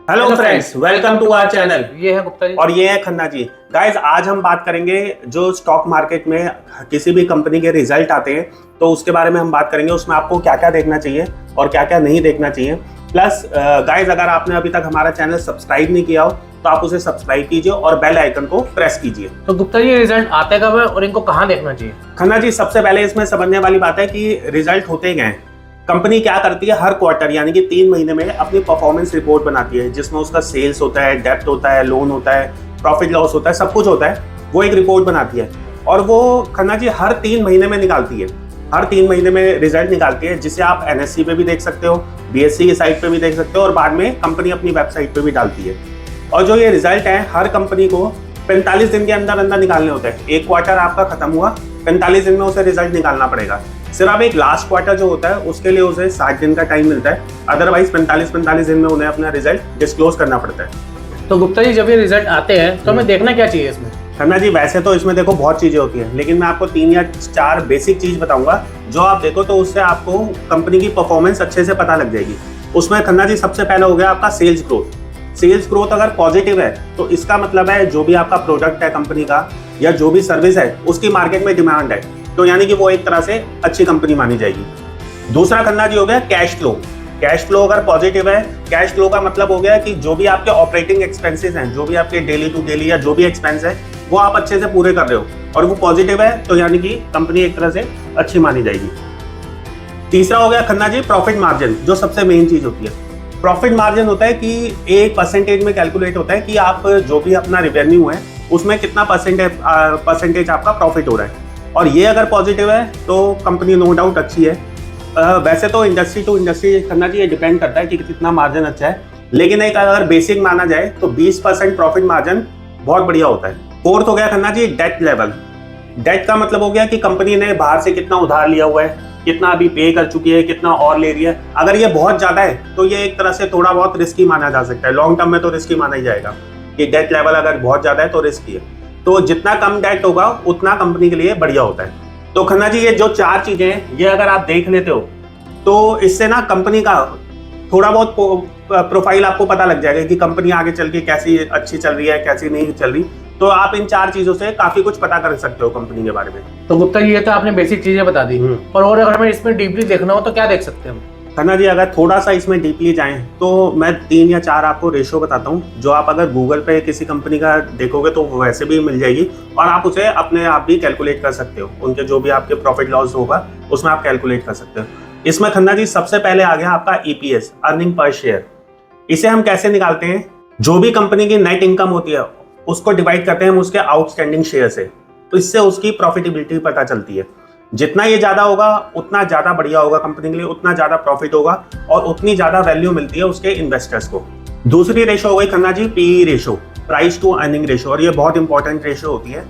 Hello friends, welcome to our channel. ये है गुप्ता जी और ये है खन्ना जी। गाइस, आज हम बात करेंगे जो स्टॉक मार्केट में किसी भी कंपनी के रिजल्ट आते हैं तो उसके बारे में हम बात करेंगे। उसमें आपको क्या क्या देखना चाहिए और क्या क्या नहीं देखना चाहिए। प्लस गाइस, अगर आपने अभी तक हमारा चैनल सब्सक्राइब नहीं किया हो तो आप उसे सब्सक्राइब कीजिए और बेल आइकन को प्रेस कीजिए। तो गुप्ता जी, रिजल्ट आते कब है और इनको कहाँ देखना चाहिए? खन्ना जी, सबसे पहले इसमें समझने वाली बात है कि रिजल्ट होते गए हैं। कंपनी क्या करती है, हर क्वार्टर यानी कि 3 महीने में अपनी परफॉर्मेंस रिपोर्ट बनाती है, जिसमें उसका सेल्स होता है, डेप्थ होता है, लोन होता है, प्रॉफिट लॉस होता है, सब कुछ होता है। वो एक रिपोर्ट बनाती है और वो खन्ना जी हर 3 महीने में निकालती है। हर 3 महीने में रिजल्ट निकालती है, जिसे आप NSE पे भी देख सकते हो, BSE की साइट पे भी देख सकते हो और बाद में कंपनी अपनी वेबसाइट पे भी डालती है। और जो ये रिजल्ट है, हर कंपनी को 45 दिन के अंदर अंदर निकालने होते हैं। एक क्वार्टर आपका खत्म हुआ, 45 दिन में उसे रिजल्ट निकालना पड़ेगा। सिर्फ अब एक लास्ट क्वार्टर जो होता है उसके लिए उसे 60 दिन का टाइम मिलता है। अदरवाइज 45 दिन में उन्हें अपना रिजल्ट डिस्क्लोज करना पड़ता है। तो गुप्ता जी, जब ये रिजल्ट आते हैं तो हमें देखना क्या चाहिए इसमें? खन्ना जी, वैसे तो इसमें देखो बहुत चीजें होती हैं, लेकिन मैं आपको 3 या 4 बेसिक चीज बताऊंगा। जो आप देखो तो उससे आपको कंपनी की परफॉर्मेंस अच्छे से पता लग जाएगी। उसमें खन्ना जी सबसे पहला हो गया आपका सेल्स ग्रोथ। सेल्स ग्रोथ अगर पॉजिटिव है तो इसका मतलब है जो भी आपका प्रोडक्ट है कंपनी का या जो भी सर्विस है उसकी मार्केट में डिमांड है, तो यानी कि वो एक तरह से अच्छी कंपनी मानी जाएगी। दूसरा खन्ना जी हो गया कैश फ्लो। कैश फ्लो अगर पॉजिटिव है, कैश फ्लो का मतलब हो गया कि जो भी आपके ऑपरेटिंग एक्सपेंसेस हैं, जो भी आपके डेली टू डेली या जो भी एक्सपेंस है, वो आप अच्छे से पूरे कर रहे हो और वो पॉजिटिव है, तो यानी कि कंपनी एक तरह से अच्छी मानी जाएगी। तीसरा हो गया खन्ना जी प्रॉफिट मार्जिन, जो सबसे मेन चीज होती है। प्रॉफिट मार्जिन होता है कि एक परसेंटेज में कैलकुलेट होता है कि आप जो भी अपना रेवेन्यू है उसमें कितना परसेंटेज आपका प्रॉफिट हो रहा है। और ये अगर पॉजिटिव है तो कंपनी नो डाउट अच्छी है। वैसे तो industry to industry Khanna ji ये डिपेंड करता है कि कितना मार्जिन अच्छा है, लेकिन एक अगर बेसिक माना जाए तो 20% प्रॉफिट मार्जिन बहुत बढ़िया होता है। फोर्थ हो गया Khanna ji date level. Date का मतलब हो गया कि कंपनी ने बाहर से कितना उधार लिया हुआ है, कितना अभी पे कर चुकी है, कितना और ले रही है। अगर ये बहुत ज्यादा है तो ये एक तरह से थोड़ा बहुत रिस्की माना जा सकता है। लॉन्ग टर्म में तो रिस्की माना ही जाएगा कि डेट लेवल अगर बहुत ज्यादा है तो रिस्की है। तो जितना कम डेट होगा उतना कंपनी के लिए बढ़िया होता है। तो खन्ना जी, ये जो 4 चीजें हैं ये अगर आप देख लेते हो तो इससे ना कंपनी का थोड़ा बहुत प्रोफाइल आपको पता लग जाएगा कि कंपनी आगे चल के कैसी अच्छी चल रही है, कैसी नहीं चल रही। तो आप इन 4 चीजों से काफी कुछ पता कर सकते हो कंपनी के बारे में। तो गुप्ता जी, ये तो आपने बेसिक चीजें बता दी, पर और अगर हमें इसमें डीपली देखना हो तो क्या देख सकते हैं हम? खन्ना जी, अगर थोड़ा सा इसमें डीपली जाएं तो मैं 3 या 4 आपको रेशो बताता हूँ, जो आप अगर गूगल पे किसी कंपनी का देखोगे तो वैसे भी मिल जाएगी और आप उसे अपने आप भी कैलकुलेट कर सकते हो। उनके जो भी आपके प्रॉफिट लॉस होगा उसमें आप कैलकुलेट कर सकते हो। इसमें खन्ना जी सबसे पहले आ गया आपका EPS, अर्निंग पर शेयर। इसे हम कैसे निकालते हैं? जो भी कंपनी की नेट इनकम होती है उसको डिवाइड करते हैं हम उसके आउटस्टैंडिंग शेयर से, तो इससे उसकी प्रॉफिटेबिलिटी पता चलती है। जितना ये ज्यादा होगा उतना ज्यादा बढ़िया होगा कंपनी के लिए, उतना ज्यादा प्रॉफिट होगा और उतनी ज्यादा वैल्यू मिलती है उसके इन्वेस्टर्स को। दूसरी रेशो हो गई Khanna ji PE ratio, price to earning ratio, और ये बहुत इंपॉर्टेंट रेशो होती है।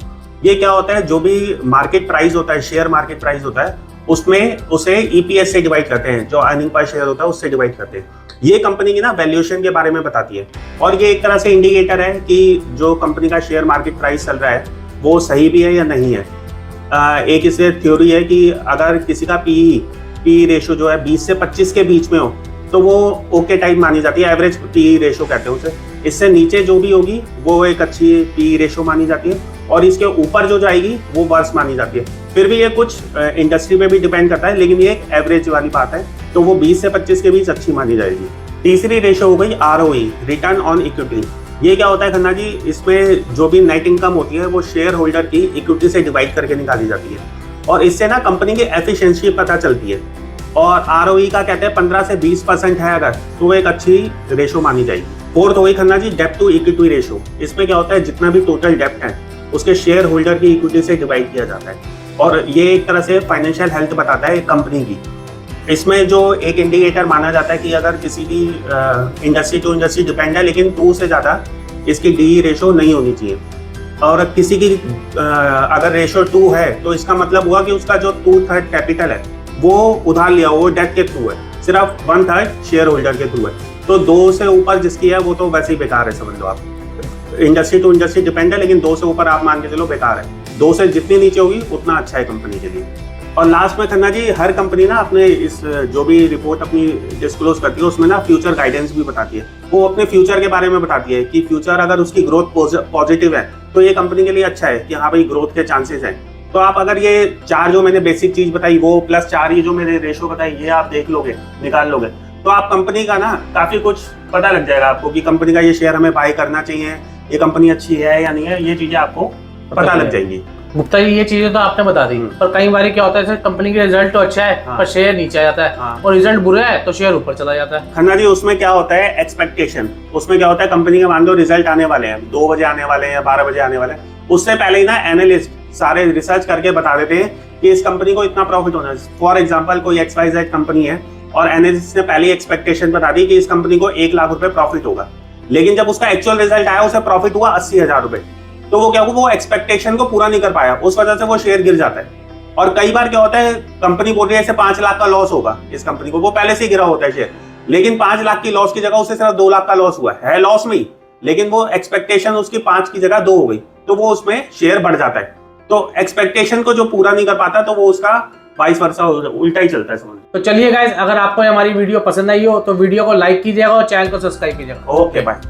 ये क्या होता है, जो भी मार्केट प्राइस होता है, शेयर मार्केट प्राइस होता है, उसमें उसे EPS से डिवाइड करते हैं, जो अर्निंग पर शेयर होता है उससे डिवाइड करते हैं। ये कंपनी की ना वैल्यूएशन के बारे में बताती है और ये एक तरह से इंडिकेटर है कि जो कंपनी का शेयर मार्केट प्राइस चल रहा है वो सही भी है या नहीं है। एक इससे थ्योरी है कि अगर किसी का PE रेशो जो है 20 से 25 के बीच में हो तो वो ओके टाइप मानी जाती है, एवरेज PE रेशो कहते हैं उसे। इससे नीचे जो भी होगी वो एक अच्छी PE रेशो मानी जाती है और इसके ऊपर जो जाएगी वो वर्स मानी जाती है। फिर भी ये कुछ इंडस्ट्री पे भी डिपेंड करता है, लेकिन ये एक एवरेज वाली बात है, तो वो 20 से 25 के बीच अच्छी मानी जाएगी। तीसरी रेशो हो गई ROE, रिटर्न ऑन इक्विटी। ये क्या होता है खन्ना जी, इसमें जो भी नेट इनकम होती है वो शेयर होल्डर की इक्विटी से डिवाइड करके निकाली जाती है और इससे ना कंपनी की एफिशिएंसी पता चलती है। और ROE का कहते हैं 15 से 20% है अगर, तो एक अच्छी रेशो मानी जाएगी। फोर्थ हो गई खन्ना जी डेप्थ टू इक्विटी रेशो। इसमें क्या होता है, जितना भी टोटल डेप्ट है उसके शेयर होल्डर की इक्विटी से डिवाइड किया जाता है और ये एक तरह से फाइनेंशियल हेल्थ बताता है कंपनी की। इसमें जो एक इंडिकेटर माना जाता है कि अगर किसी भी इंडस्ट्री टू इंडस्ट्री डिपेंड है, लेकिन 2 से ज़्यादा इसकी DE रेशो नहीं होनी चाहिए। और किसी की अगर रेशो 2 है तो इसका मतलब हुआ कि उसका जो 2/3 कैपिटल है वो उधार लिया हुआ, वो डेट के थ्रू है, सिर्फ 1/3 शेयर होल्डर के थ्रू है। तो 2 से ऊपर जिसकी है वो तो वैसे ही बेकार है, समझ लो आप। इंडस्ट्री टू इंडस्ट्री डिपेंड है, लेकिन 2 से ऊपर आप मान के चलो बेकार है। 2 से जितनी नीचे होगी उतना अच्छा है कंपनी के लिए। और लास्ट में खन्ना जी, हर कंपनी ना अपने इस जो भी रिपोर्ट अपनी डिस्क्लोज करती है उसमें ना फ्यूचर गाइडेंस भी बताती है। वो अपने फ्यूचर के बारे में बताती है कि फ्यूचर अगर उसकी ग्रोथ पॉजिटिव है तो ये कंपनी के लिए अच्छा है कि हाँ भाई ग्रोथ के चांसेस हैं। तो आप अगर ये 4 जो मैंने बेसिक चीज बताई वो प्लस 4 ये जो मैंने रेशो बताई ये आप देख लोगे, निकाल लोगे, तो आप कंपनी का ना काफी कुछ पता लग जाएगा आपको कि कंपनी का ये शेयर हमें बाय करना चाहिए, ये कंपनी अच्छी है या नहीं है, ये चीजें आपको पता लग जाएंगी। गुप्ता जी ये चीजें तो आपने बता दी, पर कई बार क्या होता है कंपनी के रिजल्ट तो अच्छा है हाँ। पर शेयर नीचे आ जाता है, हाँ। और रिजल्ट बुरा है तो शेयर ऊपर चला जाता है। खन्ना जी उसमें क्या होता है एक्सपेक्टेशन, उसमें क्या होता है कंपनी के मान लो रिजल्ट आने वाले हैं 2 बजे आने वाले हैं या 12 बजे आने वाले हैं, उससे पहले ही ना एनालिस्ट सारे रिसर्च करके बता देते हैं कि इस कंपनी को इतना प्रॉफिट होना है। फॉर एग्जाम्पल कोई XYZ कंपनी है और एनालिस्ट ने पहली एक्सपेक्टेशन बता दी कि इस कंपनी को 1 लाख रुपए प्रॉफिट होगा, लेकिन जब उसका एक्चुअल रिजल्ट आया उसे प्रॉफिट हुआ 80,000 रुपए, तो वो क्या हुआ, वो एक्सपेक्टेशन को पूरा नहीं कर पाया, उस वजह से वो शेयर गिर जाता है। और कई बार क्या होता है कंपनी बोल रही है ऐसे 5 लाख का लॉस होगा इस कंपनी को, वो पहले से ही गिरा होता है शेयर, लेकिन 5 लाख की लॉस की जगह उसे सिर्फ 2 लाख का लॉस हुआ है लॉस में ही, लेकिन वो एक्सपेक्टेशन उसकी 5 की जगह 2 हो गई, तो वो उसमें शेयर बढ़ जाता है। तो एक्सपेक्टेशन को जो पूरा नहीं कर पाता तो वो उसका वाइस वर्सा उल्टा ही चलता है समझ। तो चलिए गाइस, अगर आपको हमारी वीडियो पसंद आई हो तो वीडियो को लाइक कीजिएगा और चैनल को सब्सक्राइब कीजिएगा। Okay bye.